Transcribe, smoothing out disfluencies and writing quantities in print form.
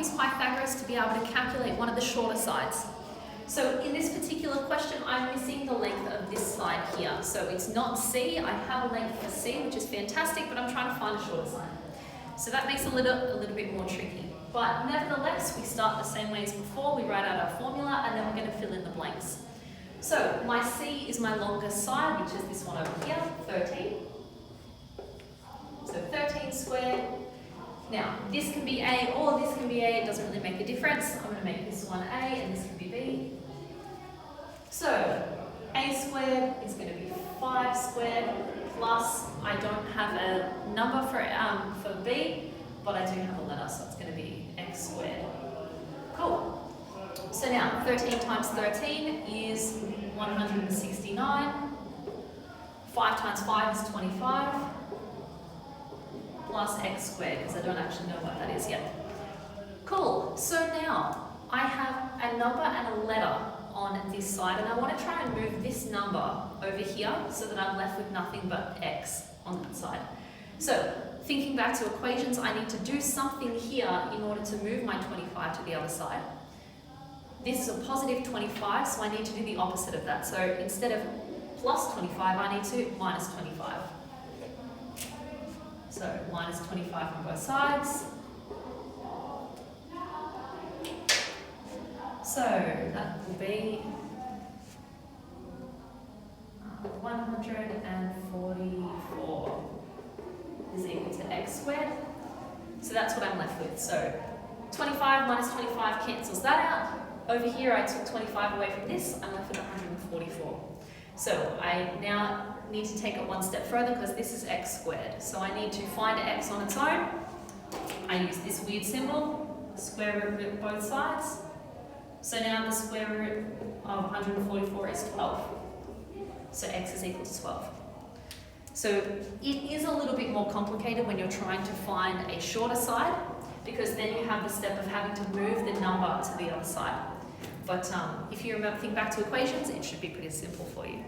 use Pythagoras to be able to calculate one of the shorter sides. So in this particular question, I'm missing the length of this side here. So it's not C, I have a length for C, which is fantastic, but I'm trying to find a shorter side. So that makes it a little bit more tricky. But nevertheless, we start the same way as before. We write out our formula, and then we're going to fill in the blanks. So my C is my longest side, which is this one over here, 13. So 13 squared. Now, this can be A or this can be A, it doesn't really make a difference. I'm going to make this one A and this can be B. So, A squared is going to be 5 squared plus, I don't have a number for B, but I do have a letter, so it's going to be X squared. Cool. So now, 13 times 13 is 169. 5 times 5 is 25. Plus X squared, because I don't actually know what that is yet. Cool. So now, I have a number and a letter on this side, and I want to try and move this number over here so that I'm left with nothing but X on that side. So, thinking back to equations, I need to do something here in order to move my 25 to the other side. This is a positive 25, so I need to do the opposite of that. So instead of plus 25, I need to minus 25. So minus 25 on both sides. So that will be 144 is equal to X squared. So that's what I'm left with. So 25 minus 25 cancels that out. Over here I took 25 away from this, I'm left with 144. So I now need to take it one step further because this is X squared. So I need to find X on its own. I use this weird symbol, square root of both sides. So now the square root of 144 is 12. So X is equal to 12. So it is a little bit more complicated when you're trying to find a shorter side, because then you have the step of having to move the number to the other side. But if you think back to equations, it should be pretty simple for you.